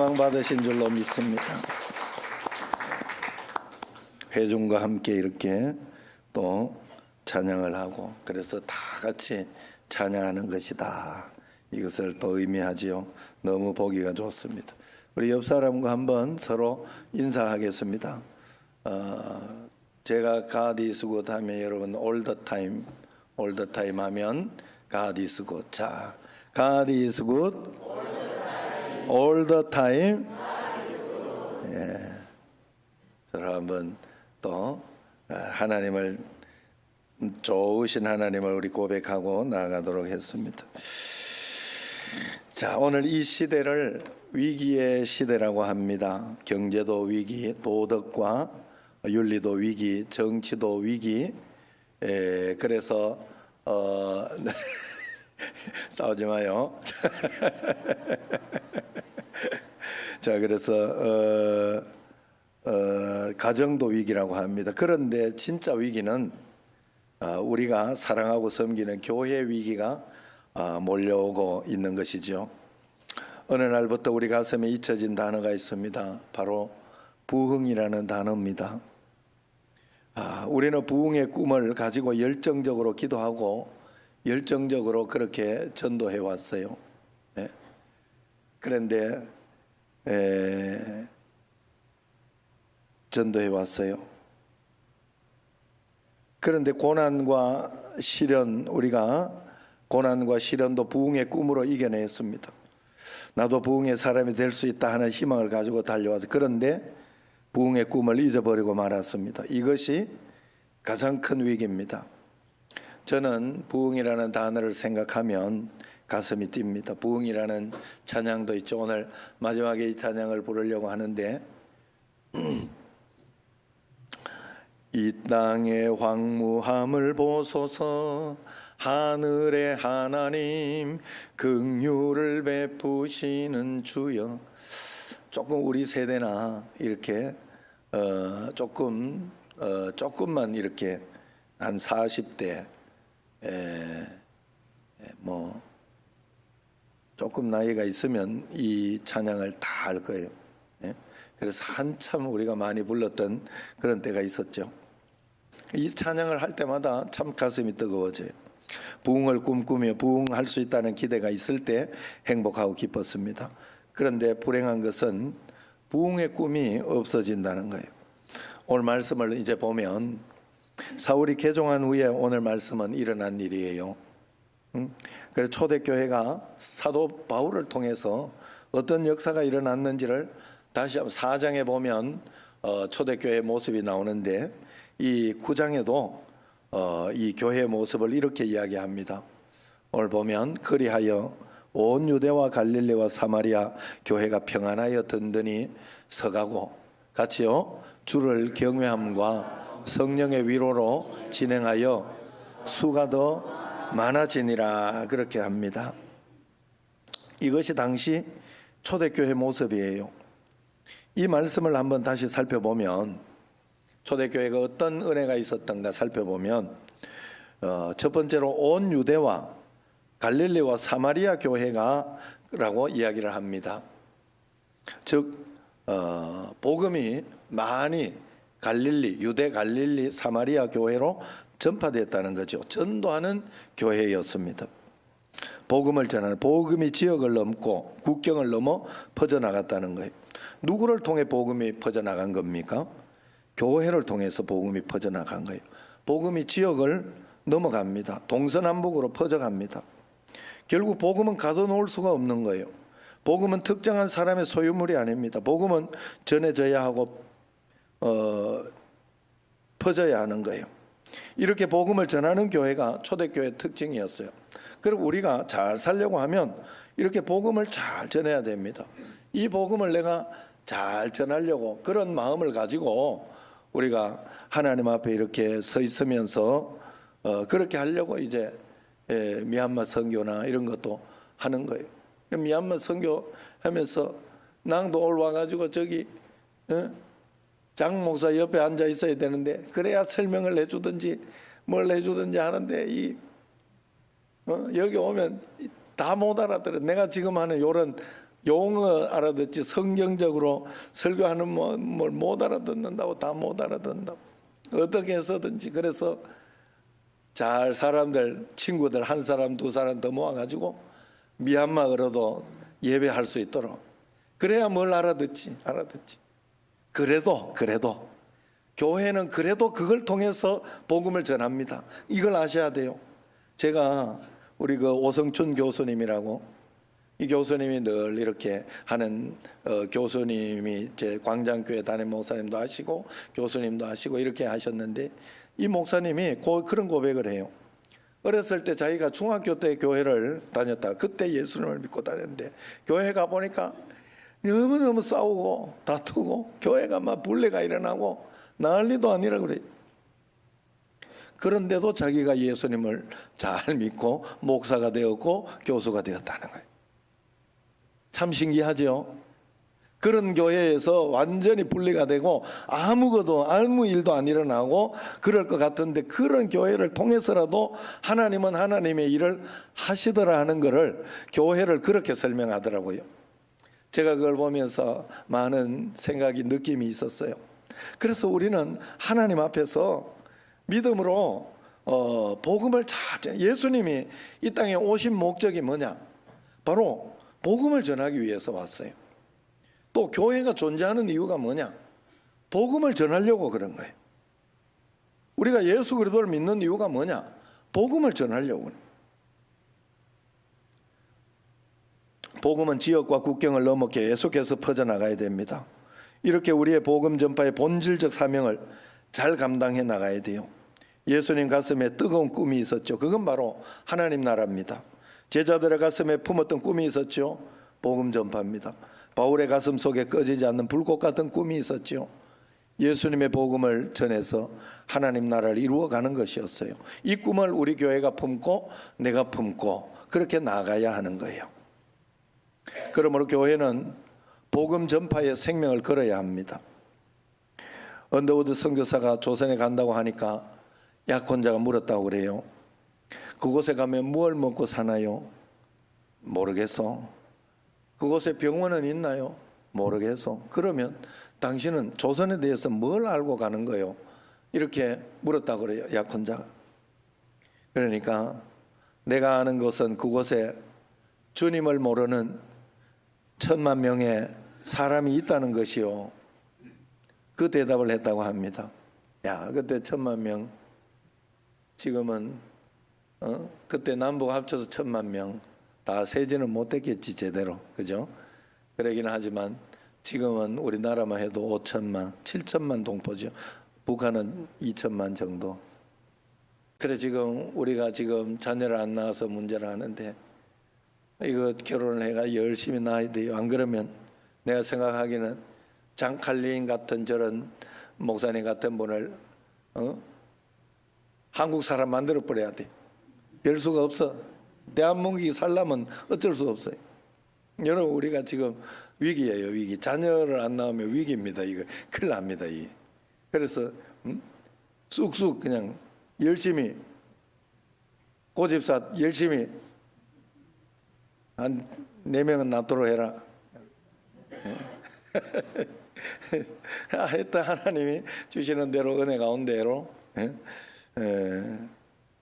소망 받으신 줄로 믿습니다. 회중과 함께 이렇게 또 찬양을 하고, 그래서 다 같이 찬양하는 것이다, 이것을 또 의미하지요. 너무 보기가 좋습니다. 우리 옆 사람과 한번 서로 인사하겠습니다. 제가 God is good 하면 여러분 all the time 하면 God is good. 자, God is good all the time. 예. 서로 한번 또 하나님을, 좋으신 하나님을 우리 고백하고 나아가도록 했습니다. 자, 오늘 이 시대를 위기의 시대라고 합니다. 경제도 위기, 도덕과 윤리도 위기, 정치도 위기. 그래서 싸우지 마요. 자, 그래서 가정도 위기라고 합니다. 그런데 진짜 위기는 우리가 사랑하고 섬기는 교회 위기가 몰려오고 있는 것이죠. 어느 날부터 우리 가슴에 잊혀진 단어가 있습니다. 바로 부흥이라는 단어입니다. 우리는 부흥의 꿈을 가지고 열정적으로 기도하고 열정적으로 그렇게 전도해 왔어요. 네. 그런데 전도해 왔어요. 그런데 고난과 시련, 우리가 고난과 시련도 부흥의 꿈으로 이겨냈습니다. 나도 부흥의 사람이 될 수 있다 하는 희망을 가지고 달려와서, 그런데 부흥의 꿈을 잊어버리고 말았습니다. 이것이 가장 큰 위기입니다. 저는 부흥이라는 단어를 생각하면 가슴이 뜁니다. 부흥이라는 찬양도 있죠. 오늘 마지막에 이 찬양을 부르려고 하는데, 이 땅의 황무함을 보소서, 하늘의 하나님 긍휼을 베푸시는 주여. 조금 우리 세대나 이렇게 조금만 이렇게 한 40대 뭐 조금 나이가 있으면 이 찬양을 다 알 거예요. 그래서 한참 우리가 많이 불렀던 그런 때가 있었죠. 이 찬양을 할 때마다 참 가슴이 뜨거워져요. 부흥을 꿈꾸며 부흥할 수 있다는 기대가 있을 때 행복하고 기뻤습니다. 그런데 불행한 것은 부흥의 꿈이 없어진다는 거예요. 오늘 말씀을 이제 보면 사울이 개종한 후에 오늘 말씀은 일어난 일이에요. 그래서 초대교회가 사도 바울을 통해서 어떤 역사가 일어났는지를 다시 4장에 보면 초대교회의 모습이 나오는데, 이 9장에도 이 교회의 모습을 이렇게 이야기합니다. 오늘 보면 그리하여 온 유대와 갈릴리와 사마리아 교회가 평안하여 든든히 서가고 같이요 주를 경외함과 성령의 위로로 진행하여 수가 더 많아지니라, 그렇게 합니다. 이것이 당시 초대교회 모습이에요. 이 말씀을 한번 다시 살펴보면 초대교회가 어떤 은혜가 있었던가 살펴보면, 첫 번째로 온 유대와 갈릴리와 사마리아 교회가 라고 이야기를 합니다. 즉 복음이 많이 유대 갈릴리 사마리아 교회로 전파됐다는 거죠. 전도하는 교회였습니다. 복음을 전하는, 복음이 지역을 넘고 국경을 넘어 퍼져나갔다는 거예요. 누구를 통해 복음이 퍼져나간 겁니까? 교회를 통해서 복음이 퍼져나간 거예요. 복음이 지역을 넘어갑니다. 동서남북으로 퍼져갑니다. 결국 복음은 가둬놓을 수가 없는 거예요. 복음은 특정한 사람의 소유물이 아닙니다. 복음은 전해져야 하고 퍼져야 하는 거예요. 이렇게 복음을 전하는 교회가 초대교회의 특징이었어요. 그리고 우리가 잘 살려고 하면 이렇게 복음을 잘 전해야 됩니다. 이 복음을 내가 잘 전하려고 그런 마음을 가지고 우리가 하나님 앞에 이렇게 서 있으면서 그렇게 하려고 이제 미얀마 선교나 이런 것도 하는 거예요. 미얀마 선교하면서 낭도 올라와가지고 저기 장 목사 옆에 앉아 있어야 되는데, 그래야 설명을 해주든지 뭘 해주든지 하는데 여기 오면 다 못 알아들어. 내가 지금 하는 이런 용어 알아듣지 성경적으로 설교하는 뭘 못 알아듣는다고, 다 못 알아듣는다고. 어떻게 해서든지. 그래서 잘 사람들, 친구들 한 사람 두 사람 더 모아가지고 미얀마어로도 예배할 수 있도록. 그래야 뭘 알아듣지. 그래도 교회는 그래도 그걸 통해서 복음을 전합니다. 이걸 아셔야 돼요. 제가 우리 그 오성춘 교수님이라고, 이 교수님이 늘 이렇게 하는 교수님이 제 광장교회 담임 목사님도 하시고 교수님도 하시고 이렇게 하셨는데, 이 목사님이 그런 고백을 해요. 어렸을 때 자기가 중학교 때 교회를 다녔다. 그때 예수님을 믿고 다녔는데 교회 가 보니까 너무너무 싸우고 다투고 교회가 막 분리가 일어나고 난리도 아니라 그래. 그런데도 자기가 예수님을 잘 믿고 목사가 되었고 교수가 되었다는 거예요. 참 신기하죠. 그런 교회에서 완전히 분리가 되고 아무 일도 안 일어나고 그럴 것 같은데, 그런 교회를 통해서라도 하나님은 하나님의 일을 하시더라 하는 것을 교회를 그렇게 설명하더라고요. 제가 그걸 보면서 많은 생각이, 느낌이 있었어요. 그래서 우리는 하나님 앞에서 믿음으로 복음을 잘, 예수님이 이 땅에 오신 목적이 뭐냐? 바로 복음을 전하기 위해서 왔어요. 또 교회가 존재하는 이유가 뭐냐? 복음을 전하려고 그런 거예요. 우리가 예수 그리스도를 믿는 이유가 뭐냐? 복음을 전하려고. 복음은 지역과 국경을 넘어 계속해서 퍼져나가야 됩니다. 이렇게 우리의 복음 전파의 본질적 사명을 잘 감당해 나가야 돼요. 예수님 가슴에 뜨거운 꿈이 있었죠. 그건 바로 하나님 나라입니다. 제자들의 가슴에 품었던 꿈이 있었죠. 복음 전파입니다. 바울의 가슴 속에 꺼지지 않는 불꽃 같은 꿈이 있었죠. 예수님의 복음을 전해서 하나님 나라를 이루어가는 것이었어요. 이 꿈을 우리 교회가 품고 내가 품고 그렇게 나가야 하는 거예요. 그러므로 교회는 복음 전파에 생명을 걸어야 합니다. 언더우드 선교사가 조선에 간다고 하니까 약혼자가 물었다고 그래요. 그곳에 가면 뭘 먹고 사나요? 모르겠어. 그곳에 병원은 있나요? 모르겠어. 그러면 당신은 조선에 대해서 뭘 알고 가는 거요? 이렇게 물었다고 그래요, 약혼자가. 그러니까 내가 아는 것은 그곳에 주님을 모르는 1,000만 명의 사람이 있다는 것이요. 그 대답을 했다고 합니다. 야, 그때 1,000만 명, 지금은 그때 남북 합쳐서 1,000만 명 다 세지는 못했겠지 제대로, 그죠? 그러긴 하지만 지금은 우리나라만 해도 5천만, 7천만 동포죠. 북한은 2천만 정도. 그래 지금 우리가 지금 자녀를 안 낳아서 문제를 하는데, 이거 결혼을 해가 열심히 낳아야 돼요. 안 그러면 내가 생각하기는 장칼린 같은 저런 목사님 같은 분을 한국 사람 만들어 버려야 돼. 별 수가 없어. 대한민국이 살려면 어쩔 수 없어요. 여러분, 우리가 지금 위기예요, 위기. 자녀를 안 낳으면 위기입니다. 이거 큰일 납니다. 이게. 그래서 쑥쑥 그냥 열심히 고집사 열심히 한 4명은 낳도록 해라. 하여튼 하나님이 주시는 대로, 은혜가 온 대로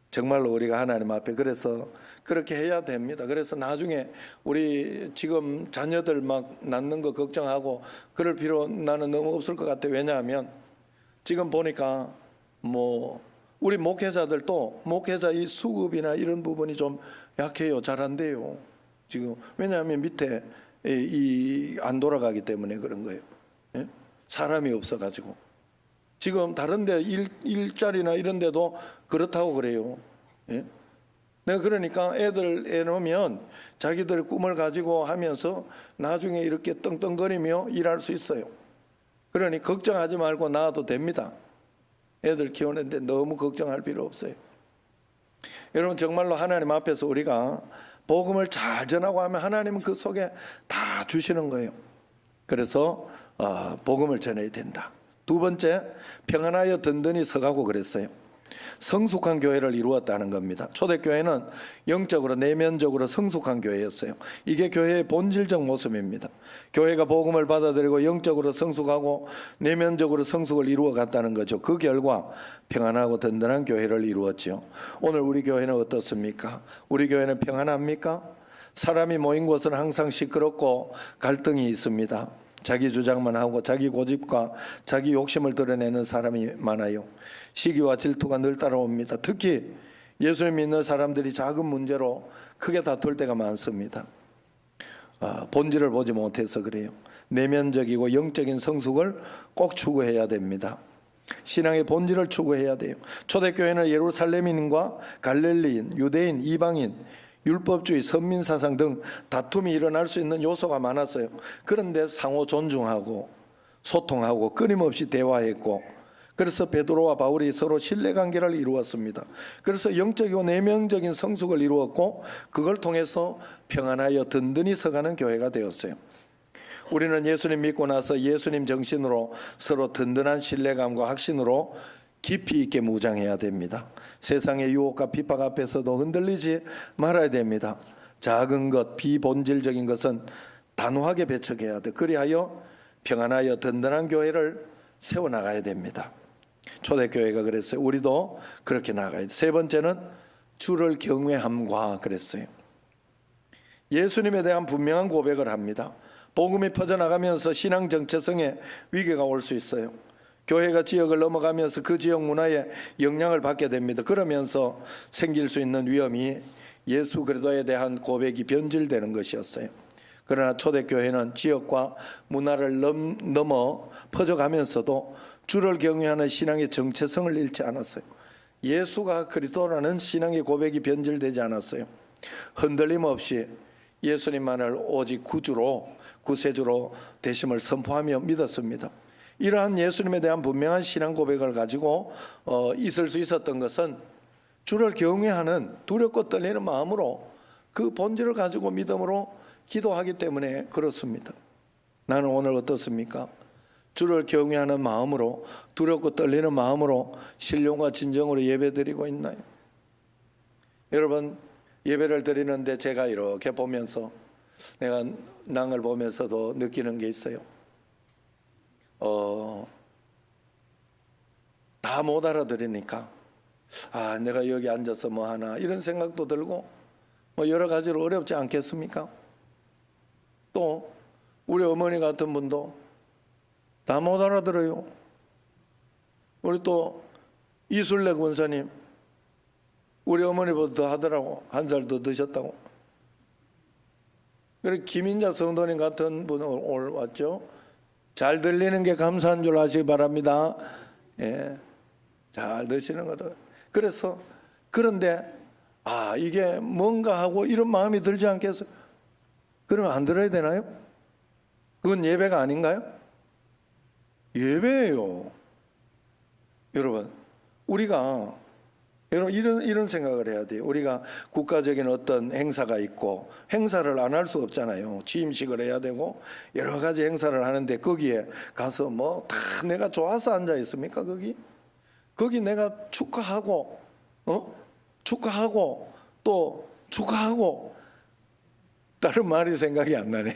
정말로 우리가 하나님 앞에 그래서 그렇게 해야 됩니다. 그래서 나중에 우리 지금 자녀들 막 낳는 거 걱정하고 그럴 필요 나는 너무 없을 것 같아. 왜냐하면 지금 보니까 뭐 우리 목회자들도 목회자 이 수급이나 이런 부분이 좀 약해요. 잘 안 돼요. 지금 왜냐하면 밑에 안 돌아가기 때문에 그런 거예요. 예? 사람이 없어가지고 지금 다른데 일자리나 이런 데도 그렇다고 그래요. 예? 내가 그러니까 애들 애 놓으면 자기들 꿈을 가지고 하면서 나중에 이렇게 떵떵거리며 일할 수 있어요. 그러니 걱정하지 말고 낳아도 됩니다. 애들 키우는데 너무 걱정할 필요 없어요. 여러분, 정말로 하나님 앞에서 우리가 복음을 잘 전하고 하면 하나님은 그 속에 다 주시는 거예요. 그래서 복음을 전해야 된다. 두 번째, 평안하여 든든히 서가고 그랬어요. 성숙한 교회를 이루었다는 겁니다. 초대교회는 영적으로 내면적으로 성숙한 교회였어요. 이게 교회의 본질적 모습입니다. 교회가 복음을 받아들이고 영적으로 성숙하고 내면적으로 성숙을 이루어 갔다는 거죠. 그 결과 평안하고 든든한 교회를 이루었죠. 오늘 우리 교회는 어떻습니까? 우리 교회는 평안합니까? 사람이 모인 곳은 항상 시끄럽고 갈등이 있습니다. 자기 주장만 하고 자기 고집과 자기 욕심을 드러내는 사람이 많아요. 시기와 질투가 늘 따라옵니다. 특히 예수를 믿는 사람들이 작은 문제로 크게 다툴 때가 많습니다. 본질을 보지 못해서 그래요. 내면적이고 영적인 성숙을 꼭 추구해야 됩니다. 신앙의 본질을 추구해야 돼요. 초대교회는 예루살렘인과 갈릴리인, 유대인, 이방인, 율법주의, 선민사상 등 다툼이 일어날 수 있는 요소가 많았어요. 그런데 상호 존중하고 소통하고 끊임없이 대화했고, 그래서 베드로와 바울이 서로 신뢰관계를 이루었습니다. 그래서 영적이고 내면적인 성숙을 이루었고, 그걸 통해서 평안하여 든든히 서가는 교회가 되었어요. 우리는 예수님 믿고 나서 예수님 정신으로 서로 든든한 신뢰감과 확신으로 깊이 있게 무장해야 됩니다. 세상의 유혹과 핍박 앞에서도 흔들리지 말아야 됩니다. 작은 것, 비본질적인 것은 단호하게 배척해야 돼. 그리하여 평안하여 든든한 교회를 세워나가야 됩니다. 초대교회가 그랬어요. 우리도 그렇게 나가야 돼. 세 번째는 주를 경외함과 그랬어요. 예수님에 대한 분명한 고백을 합니다. 복음이 퍼져나가면서 신앙 정체성에 위기가 올 수 있어요. 교회가 지역을 넘어가면서 그 지역 문화에 영향을 받게 됩니다. 그러면서 생길 수 있는 위험이 예수 그리스도에 대한 고백이 변질되는 것이었어요. 그러나 초대교회는 지역과 문화를 넘어 퍼져가면서도 주를 경외하는 신앙의 정체성을 잃지 않았어요. 예수가 그리스도라는 신앙의 고백이 변질되지 않았어요. 흔들림 없이 예수님만을 오직 구주로, 구세주로 되심을 선포하며 믿었습니다. 이러한 예수님에 대한 분명한 신앙 고백을 가지고 있을 수 있었던 것은 주를 경외하는 두렵고 떨리는 마음으로 그 본질을 가지고 믿음으로 기도하기 때문에 그렇습니다. 나는 오늘 어떻습니까? 주를 경외하는 마음으로, 두렵고 떨리는 마음으로 신령과 진정으로 예배드리고 있나요? 여러분, 예배를 드리는데 제가 이렇게 보면서 내가 낭을 보면서도 느끼는 게 있어요. 다 못 알아들으니까 내가 여기 앉아서 뭐 하나 이런 생각도 들고 뭐 여러 가지로 어렵지 않겠습니까? 또 우리 어머니 같은 분도 다 못 알아들어요. 우리 또 이술래 권사님, 우리 어머니보다 더 하더라고. 한 살 더 드셨다고. 그리고 김인자 성도님 같은 분은 오늘 왔죠. 잘 들리는 게 감사한 줄 아시기 바랍니다. 예, 잘 드시는 거다. 그래서 그런데 이게 뭔가 하고 이런 마음이 들지 않겠어요? 그러면 안 들어야 되나요? 그건 예배가 아닌가요? 예배예요. 여러분, 우리가 이런 생각을 해야 돼요. 우리가 국가적인 어떤 행사가 있고 행사를 안 할 수 없잖아요. 취임식을 해야 되고 여러 가지 행사를 하는데 거기에 가서 뭐 다 내가 좋아서 앉아 있습니까? 거기 내가 축하하고 축하하고 또 축하하고 다른 말이 생각이 안 나네.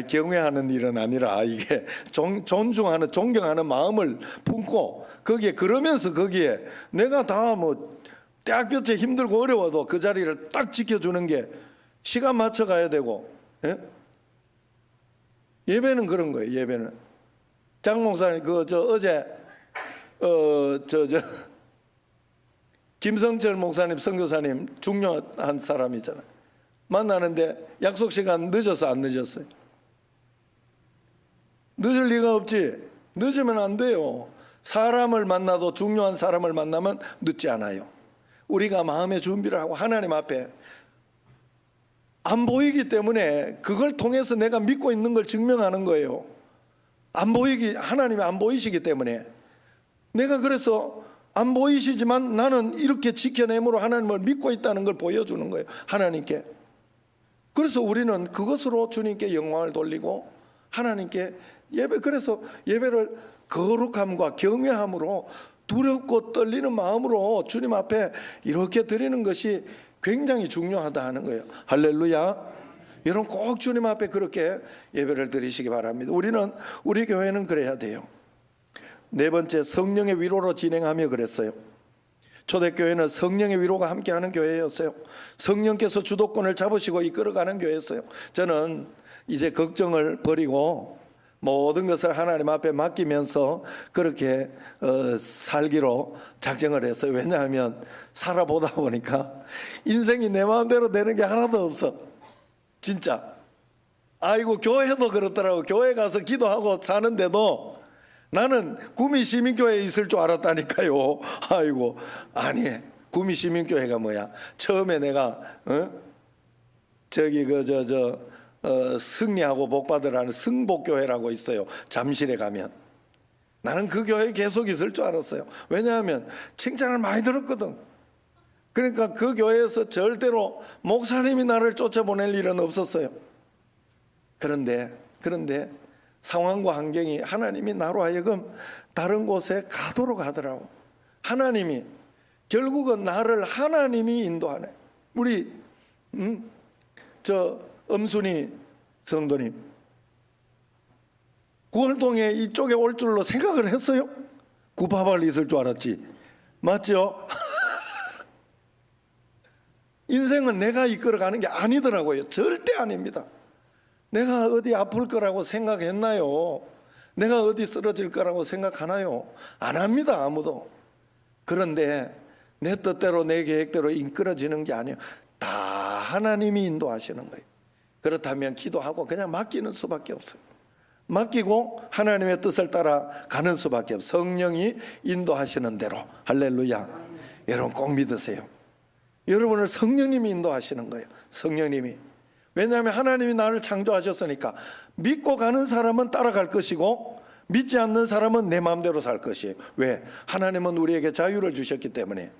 경외하는 일은 아니라 이게 존중하는, 존경하는 마음을 품고 거기에, 그러면서 거기에 내가 다 뭐 대학볕에 힘들고 어려워도 그 자리를 딱 지켜주는 게 시간 맞춰 가야 되고. 예배는 그런 거예요. 예배는 장 목사님 어제 김성철 목사님 선교사님 중요한 사람이잖아요. 만나는데 약속 시간 늦어서 안 늦었어요? 늦을 리가 없지. 늦으면 안 돼요. 사람을 만나도, 중요한 사람을 만나면 늦지 않아요. 우리가 마음의 준비를 하고 하나님 앞에 안 보이기 때문에 그걸 통해서 내가 믿고 있는 걸 증명하는 거예요. 하나님이 안 보이시기 때문에. 내가 그래서 안 보이시지만 나는 이렇게 지켜냄으로 하나님을 믿고 있다는 걸 보여주는 거예요. 하나님께. 그래서 우리는 그것으로 주님께 영광을 돌리고 하나님께 그래서 예배를 거룩함과 경외함으로 두렵고 떨리는 마음으로 주님 앞에 이렇게 드리는 것이 굉장히 중요하다 하는 거예요. 할렐루야. 여러분 꼭 주님 앞에 그렇게 예배를 드리시기 바랍니다. 우리 교회는 그래야 돼요. 네 번째, 성령의 위로로 진행하며 그랬어요. 초대교회는 성령의 위로가 함께하는 교회였어요. 성령께서 주도권을 잡으시고 이끌어가는 교회였어요. 저는 이제 걱정을 버리고 모든 것을 하나님 앞에 맡기면서 그렇게 살기로 작정을 했어요. 왜냐하면 살아보다 보니까 인생이 내 마음대로 되는 게 하나도 없어. 진짜. 아이고, 교회도 그렇더라고. 교회 가서 기도하고 사는데도 나는 구미 시민교회에 있을 줄 알았다니까요. 아이고, 아니, 구미 시민교회가 뭐야? 처음에 내가 승리하고 복받으라는 승복교회라고 있어요. 잠실에 가면. 나는 그 교회에 계속 있을 줄 알았어요. 왜냐하면 칭찬을 많이 들었거든. 그러니까 그 교회에서 절대로 목사님이 나를 쫓아보낼 일은 없었어요. 그런데 상황과 환경이 하나님이 나로 하여금 다른 곳에 가도록 하더라고. 하나님이 결국은 나를 하나님이 인도하네. 우리 엄순이 성도님, 구월동에 이쪽에 올 줄로 생각을 했어요? 구파발 있을 줄 알았지. 맞죠? 인생은 내가 이끌어가는 게 아니더라고요. 절대 아닙니다. 내가 어디 아플 거라고 생각했나요? 내가 어디 쓰러질 거라고 생각하나요? 안 합니다, 아무도. 그런데 내 뜻대로 내 계획대로 이끌어지는 게 아니에요. 다 하나님이 인도하시는 거예요. 그렇다면 기도하고 그냥 맡기는 수밖에 없어요. 맡기고 하나님의 뜻을 따라 가는 수밖에 없어요. 성령이 인도하시는 대로. 할렐루야. 여러분 꼭 믿으세요. 여러분을 성령님이 인도하시는 거예요. 성령님이. 왜냐하면 하나님이 나를 창조하셨으니까 믿고 가는 사람은 따라갈 것이고 믿지 않는 사람은 내 마음대로 살 것이에요. 왜? 하나님은 우리에게 자유를 주셨기 때문에.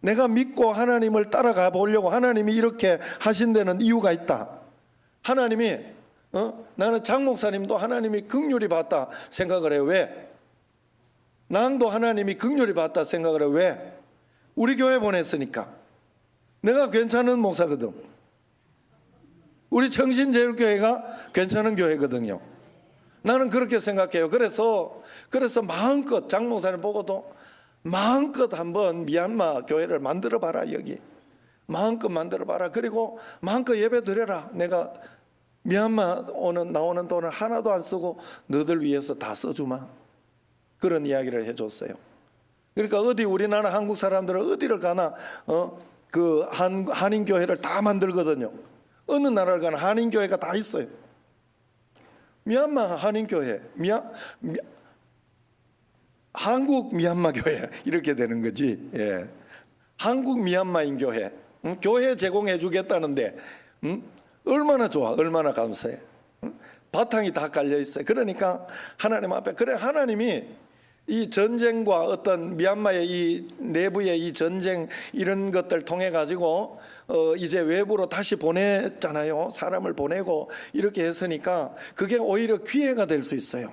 내가 믿고 하나님을 따라가 보려고 하나님이 이렇게 하신 데는 이유가 있다. 하나님이 나는 장 목사님도 하나님이 긍휼히 봤다 생각을 해요. 왜? 낭도 하나님이 긍휼히 봤다 생각을 해요. 왜? 우리 교회 보냈으니까. 내가 괜찮은 목사거든. 우리 청신제일교회가 괜찮은 교회거든요. 나는 그렇게 생각해요. 그래서 마음껏 장 목사님 보고도 마음껏 한번 미얀마 교회를 만들어봐라. 여기 마음껏 만들어봐라. 그리고 마음껏 예배 드려라. 내가 미얀마 나오는 돈을 하나도 안 쓰고 너들 위해서 다 써주마. 그런 이야기를 해줬어요. 그러니까 우리나라 한국 사람들은 어디를 가나 그 한인 교회를 다 만들거든요. 어느 나라를 가나 한인 교회가 다 있어요. 미얀마 한인 교회, 한국 미얀마 교회 이렇게 되는 거지. 예. 한국 미얀마인 교회, 교회 제공해 주겠다는데 얼마나 좋아, 얼마나 감사해. 바탕이 다 깔려 있어요. 그러니까 하나님 앞에 하나님이 이 전쟁과 어떤 미얀마의 이 내부의 이 전쟁 이런 것들 통해 가지고 이제 외부로 다시 보냈잖아요. 사람을 보내고 이렇게 했으니까 그게 오히려 기회가 될 수 있어요.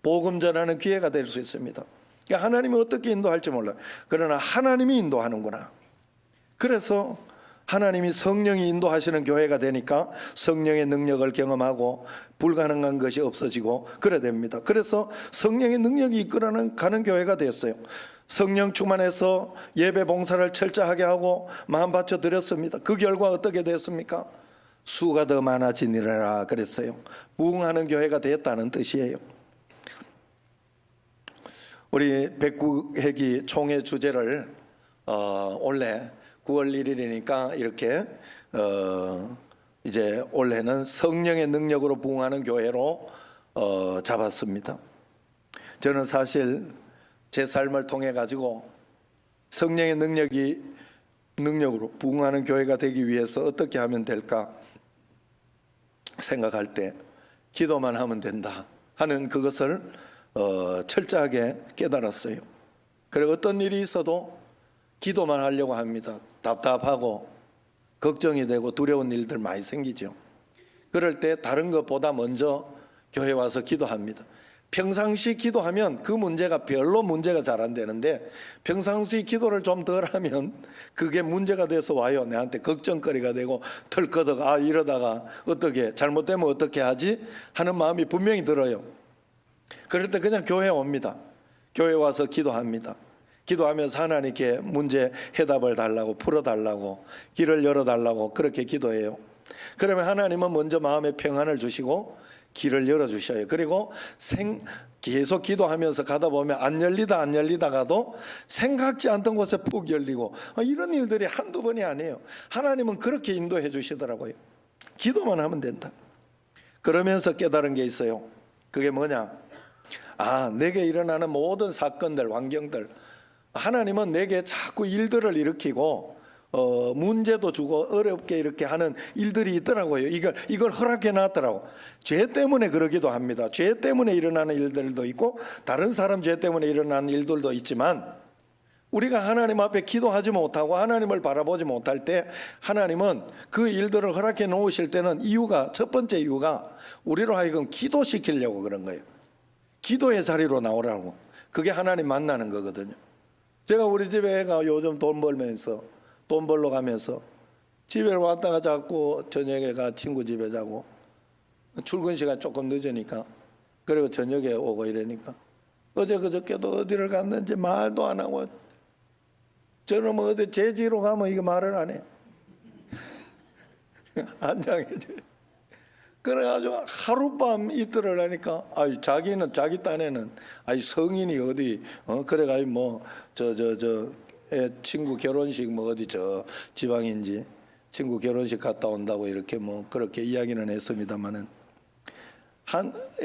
복음 전하는 기회가 될 수 있습니다. 그러니까 하나님이 어떻게 인도할지 몰라요. 그러나 하나님이 인도하는구나. 그래서 하나님이 성령이 인도하시는 교회가 되니까 성령의 능력을 경험하고 불가능한 것이 없어지고 그래 됩니다. 그래서 성령의 능력이 이끌어가는 교회가 됐어요. 성령 충만해서 예배 봉사를 철저하게 하고 마음 바쳐 드렸습니다. 그 결과 어떻게 됐습니까? 수가 더 많아지니라 그랬어요. 부흥하는 교회가 됐다는 뜻이에요. 우리 백구회기 총회 주제를 원래 9월 1일이니까 이렇게 이제 올해는 성령의 능력으로 부흥하는 교회로 잡았습니다. 저는 사실 제 삶을 통해 가지고 성령의 능력으로 부흥하는 교회가 되기 위해서 어떻게 하면 될까 생각할 때 기도만 하면 된다 하는 그것을 철저하게 깨달았어요. 그리고 어떤 일이 있어도 기도만 하려고 합니다. 답답하고 걱정이 되고 두려운 일들 많이 생기죠. 그럴 때 다른 것보다 먼저 교회 와서 기도합니다. 평상시 기도하면 그 문제가 별로 문제가 잘 안 되는데 평상시 기도를 좀 덜 하면 그게 문제가 돼서 와요. 내한테 걱정거리가 되고 덜커덕 이러다가 어떻게 잘못되면 어떻게 하지 하는 마음이 분명히 들어요. 그럴 때 그냥 교회 옵니다. 교회 와서 기도합니다. 기도하면서 하나님께 문제 해답을 달라고, 풀어달라고, 길을 열어달라고 그렇게 기도해요. 그러면 하나님은 먼저 마음의 평안을 주시고 길을 열어주셔요. 그리고 계속 기도하면서 가다 보면 안 열리다가도 생각지 않던 곳에 푹 열리고 이런 일들이 한두 번이 아니에요. 하나님은 그렇게 인도해 주시더라고요. 기도만 하면 된다. 그러면서 깨달은 게 있어요. 그게 뭐냐? 내게 일어나는 모든 사건들, 환경들, 하나님은 내게 자꾸 일들을 일으키고 문제도 주고 어렵게 이렇게 하는 일들이 있더라고요. 이걸 허락해 놨더라고. 죄 때문에 그러기도 합니다. 죄 때문에 일어나는 일들도 있고 다른 사람 죄 때문에 일어나는 일들도 있지만 우리가 하나님 앞에 기도하지 못하고 하나님을 바라보지 못할 때 하나님은 그 일들을 허락해 놓으실 때는 첫 번째 이유가 우리로 하여금 기도시키려고 그런 거예요. 기도의 자리로 나오라고. 그게 하나님 만나는 거거든요. 제가 우리 집에 애가 요즘 돈 벌러 가면서 집에 왔다가 자꾸 저녁에 가 친구 집에 자고 출근 시간 조금 늦으니까 그리고 저녁에 오고 이러니까 어제 그저께도 어디를 갔는지 말도 안 하고 저는 어디 제지로 가면 이거 말을 안 해. 안장해줘. 그래가지고 하룻밤 이틀을 하니까 자기 딴에는 성인이 어디 그래가지고 친구 결혼식 어디 지방인지 친구 결혼식 갔다 온다고 이렇게 그렇게 이야기는 했습니다만은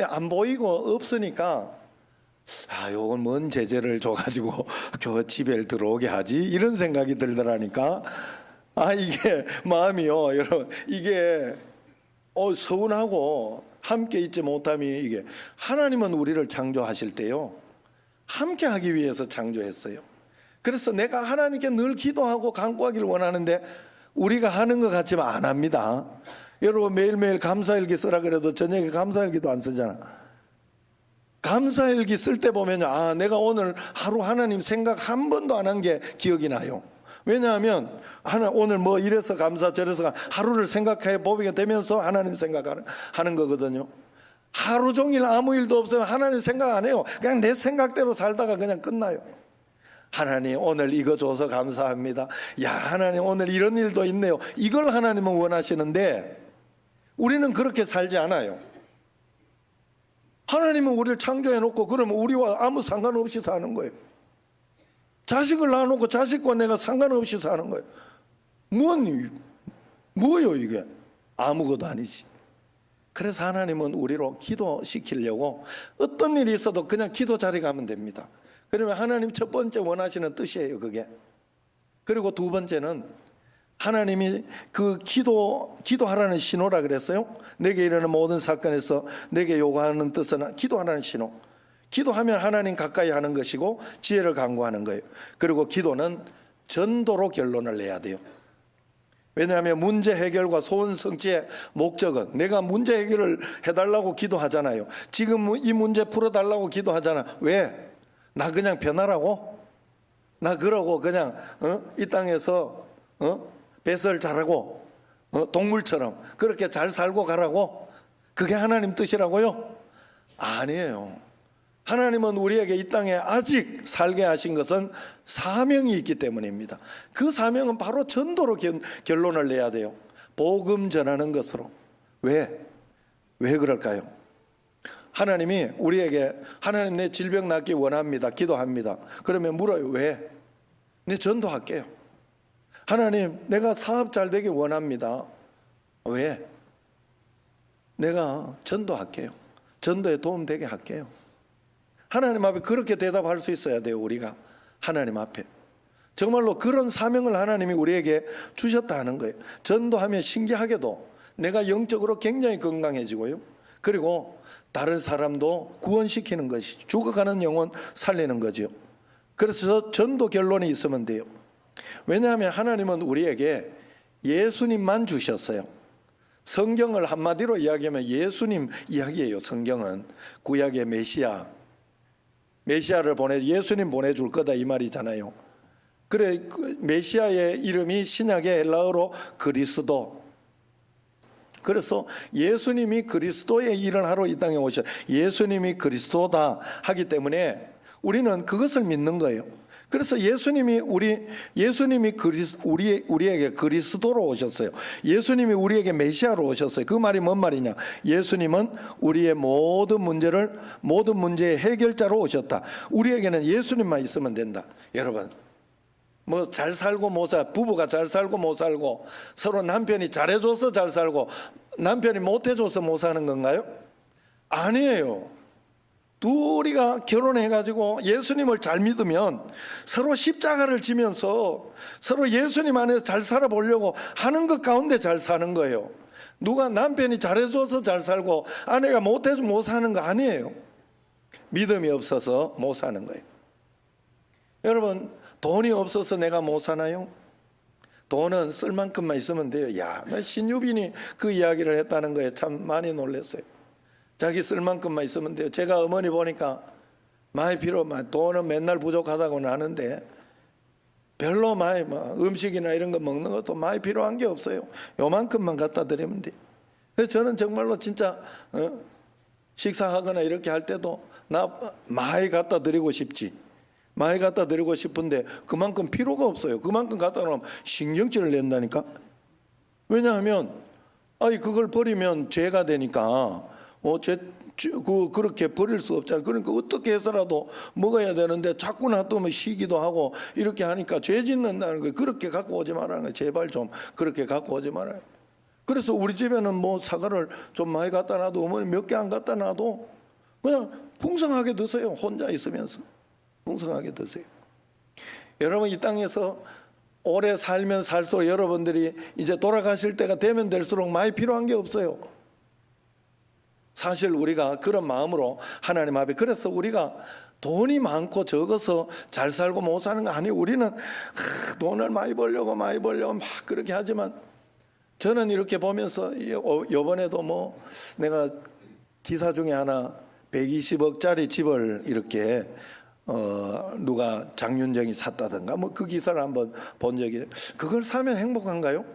안 보이고 없으니까 요건 뭔 제재를 줘가지고 집에 들어오게 하지 이런 생각이 들더라니까 이게 마음이요 여러분 이게 서운하고 함께 있지 못함이 이게 하나님은 우리를 창조하실 때요 함께 하기 위해서 창조했어요. 그래서 내가 하나님께 늘 기도하고 간구하기를 원하는데 우리가 하는 것 같지만 안 합니다. 여러분 매일매일 감사일기 쓰라 그래도 저녁에 감사일기도 안 쓰잖아. 감사일기 쓸 때 보면요 내가 오늘 하루 하나님 생각 한 번도 안 한 게 기억이 나요. 왜냐하면 오늘 이래서 감사 저래서 하루를 생각해 보게 되면서 하나님 생각하는 거거든요. 하루 종일 아무 일도 없으면 하나님 생각 안 해요. 그냥 내 생각대로 살다가 그냥 끝나요. 하나님 오늘 이거 줘서 감사합니다. 하나님 오늘 이런 일도 있네요. 이걸 하나님은 원하시는데 우리는 그렇게 살지 않아요. 하나님은 우리를 창조해 놓고 그러면 우리와 아무 상관없이 사는 거예요. 자식을 낳아놓고 자식과 내가 상관없이 사는 거예요. 뭐요 이게? 아무것도 아니지. 그래서 하나님은 우리로 기도시키려고 어떤 일이 있어도 그냥 기도 자리 가면 됩니다. 그러면 하나님 첫 번째 원하시는 뜻이에요 그게. 그리고 두 번째는 하나님이 그 기도하라는 신호라 그랬어요. 내게 이르는 모든 사건에서 내게 요구하는 뜻은 기도하라는 신호. 기도하면 하나님 가까이 하는 것이고 지혜를 강구하는 거예요. 그리고 기도는 전도로 결론을 내야 돼요. 왜냐하면 문제 해결과 소원 성취의 목적은 내가 문제 해결을 해달라고 기도하잖아요. 지금 이 문제 풀어달라고 기도하잖아. 왜? 나 그냥 변하라고? 나 그러고 그냥 이 땅에서 배설 잘하고 동물처럼 그렇게 잘 살고 가라고? 그게 하나님 뜻이라고요? 아니에요. 하나님은 우리에게 이 땅에 아직 살게 하신 것은 사명이 있기 때문입니다. 그 사명은 바로 전도로 결론을 내야 돼요. 복음 전하는 것으로. 왜 그럴까요? 하나님이 우리에게 하나님 내 질병 낫기 원합니다. 기도합니다. 그러면 물어요. 왜? 내 전도할게요. 하나님 내가 사업 잘 되기 원합니다. 왜? 내가 전도할게요. 전도에 도움되게 할게요. 하나님 앞에 그렇게 대답할 수 있어야 돼요. 우리가 하나님 앞에 정말로 그런 사명을 하나님이 우리에게 주셨다 하는 거예요. 전도하면 신기하게도 내가 영적으로 굉장히 건강해지고요. 그리고 다른 사람도 구원시키는 것이 죽어가는 영혼 살리는 거죠. 그래서 전도 결론이 있으면 돼요. 왜냐하면 하나님은 우리에게 예수님만 주셨어요. 성경을 한마디로 이야기하면 예수님 이야기예요. 성경은 구약의 메시아를 예수님 보내줄 거다 이 말이잖아요. 그래, 그 메시아의 이름이 신약의 헬라어로 그리스도. 그래서 예수님이 그리스도의 일을 하러 이 땅에 오셔 예수님이 그리스도다 하기 때문에 우리는 그것을 믿는 거예요. 그래서 예수님이 우리에게 그리스도로 오셨어요. 예수님이 우리에게 메시아로 오셨어요. 그 말이 뭔 말이냐? 예수님은 우리의 모든 문제의 해결자로 오셨다. 우리에게는 예수님만 있으면 된다. 여러분, 뭐 잘 살고 못 살, 부부가 잘 살고 못 살고, 서로 남편이 잘해줘서 잘 살고 남편이 못해줘서 못 사는 건가요? 아니에요. 둘이가 결혼해가지고 예수님을 잘 믿으면 서로 십자가를 지면서 서로 예수님 안에서 잘 살아보려고 하는 것 가운데 잘 사는 거예요. 누가 남편이 잘해줘서 잘 살고 아내가 못해서 못 사는 거 아니에요. 믿음이 없어서 못 사는 거예요. 여러분, 돈이 없어서 내가 못 사나요? 돈은 쓸 만큼만 있으면 돼요. 야, 나 신유빈이 그 이야기를 했다는 거에 참 많이 놀랐어요. 자기 쓸 만큼만 있으면 돼요. 제가 어머니 보니까 돈은 맨날 부족하다고는 하는데 별로 음식이나 이런 거 먹는 것도 많이 필요한 게 없어요. 요만큼만 갖다 드리면 돼요. 그래서 저는 정말로 진짜 식사하거나 이렇게 할 때도 나 많이 갖다 드리고 싶지. 많이 갖다 드리고 싶은데 그만큼 필요가 없어요. 그만큼 갖다 놓으면 신경질을 낸다니까. 왜냐하면 그걸 버리면 죄가 되니까 그렇게 버릴 수 없잖아요. 그러니까 어떻게 해서라도 먹어야 되는데 자꾸 놔두면 쉬기도 하고 이렇게 하니까 죄 짓는다는 거예요. 그렇게 갖고 오지 말라는 거예요. 제발 좀 그렇게 갖고 오지 말아요. 그래서 우리 집에는 사과를 좀 많이 갖다 놔도 어머니 몇 개 안 갖다 놔도 그냥 풍성하게 드세요. 혼자 있으면서 풍성하게 드세요. 여러분, 이 땅에서 오래 살면 살수록 여러분들이 이제 돌아가실 때가 되면 될수록 많이 필요한 게 없어요. 사실 우리가 그런 마음으로 하나님 앞에, 그래서 우리가 돈이 많고 적어서 잘 살고 못 사는 거 아니에요. 우리는 돈을 많이 벌려고 막 그렇게 하지만 저는 이렇게 보면서 이번에도 내가 기사 중에 하나 120억짜리 집을 이렇게 누가 장윤정이 샀다든가 그 기사를 한번 본 적이, 그걸 사면 행복한가요?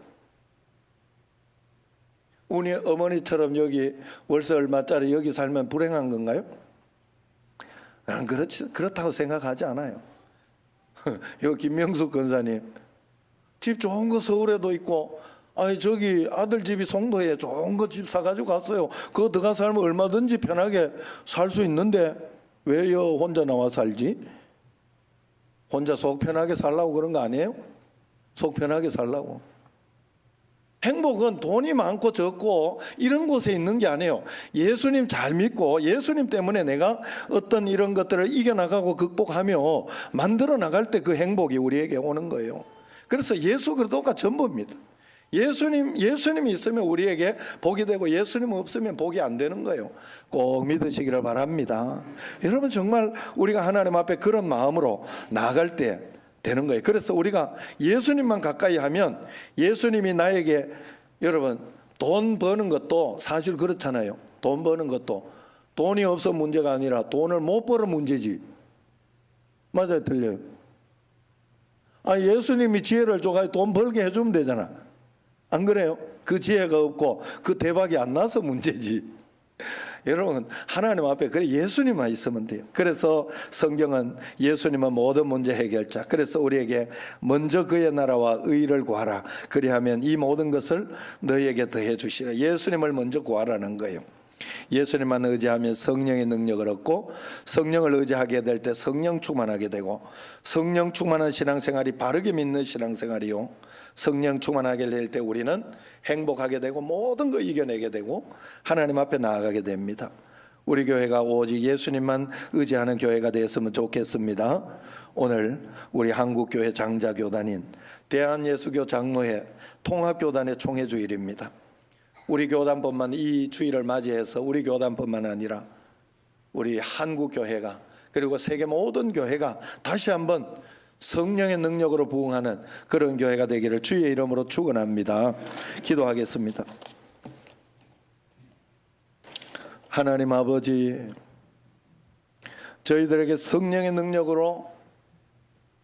우리 어머니처럼 여기 월세 얼마짜리 여기 살면 불행한 건가요? 난 그렇다고 생각하지 않아요. 여기 김명숙 권사님 집 좋은 거 서울에도 있고, 저기 아들 집이 송도에 좋은 거 집 사가지고 갔어요. 그거 들어가 살면 얼마든지 편하게 살 수 있는데 왜요 혼자 나와 살지? 혼자 속 편하게 살라고 그런 거 아니에요? 속 편하게 살라고. 행복은 돈이 많고 적고 이런 곳에 있는 게 아니에요. 예수님 잘 믿고 예수님 때문에 내가 어떤 이런 것들을 이겨나가고 극복하며 만들어 나갈 때 그 행복이 우리에게 오는 거예요. 그래서 예수 그리스도가 전부입니다. 예수님이 있으면 우리에게 복이 되고 예수님 없으면 복이 안 되는 거예요. 꼭 믿으시기를 바랍니다. 여러분, 정말 우리가 하나님 앞에 그런 마음으로 나아갈 때 되는 거예요. 그래서 우리가 예수님만 가까이 하면 예수님이 나에게, 여러분, 돈 버는 것도 사실 그렇잖아요. 돈 버는 것도 돈이 없어 문제가 아니라 돈을 못 벌어 문제지. 맞아요, 틀려요? 예수님이 지혜를 줘가지고 돈 벌게 해주면 되잖아. 안 그래요? 그 지혜가 없고 그 대박이 안 나서 문제지. 여러분, 하나님 앞에 그래 예수님만 있으면 돼요. 그래서 성경은 예수님은 모든 문제 해결자. 그래서 우리에게 먼저 그의 나라와 의를 구하라. 그리하면 이 모든 것을 너희에게 더해 주시라. 예수님을 먼저 구하라는 거예요. 예수님만 의지하면 성령의 능력을 얻고, 성령을 의지하게 될 때 성령 충만하게 되고, 성령 충만한 신앙생활이 바르게 믿는 신앙생활이요, 성령 충만하게 될 때 우리는 행복하게 되고 모든 거 이겨내게 되고 하나님 앞에 나아가게 됩니다. 우리 교회가 오직 예수님만 의지하는 교회가 되었으면 좋겠습니다. 오늘 우리 한국교회 장자교단인 대한예수교 장로회 통합교단의 총회주일입니다. 우리 교단뿐만, 이 주일을 맞이해서 우리 교단뿐만 아니라 우리 한국교회가, 그리고 세계 모든 교회가 다시 한번 성령의 능력으로 부흥하는 그런 교회가 되기를 주의 이름으로 축원합니다. 기도하겠습니다. 하나님 아버지, 저희들에게 성령의 능력으로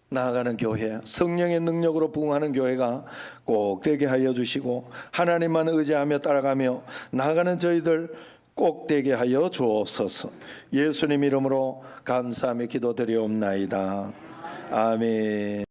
나아가는 교회, 성령의 능력으로 부흥하는 교회가 꼭 되게 하여 주시고 하나님만 의지하며 따라가며 나아가는 저희들 꼭 되게 하여 주옵소서. 예수님 이름으로 감사하며 기도드리옵나이다. 아멘.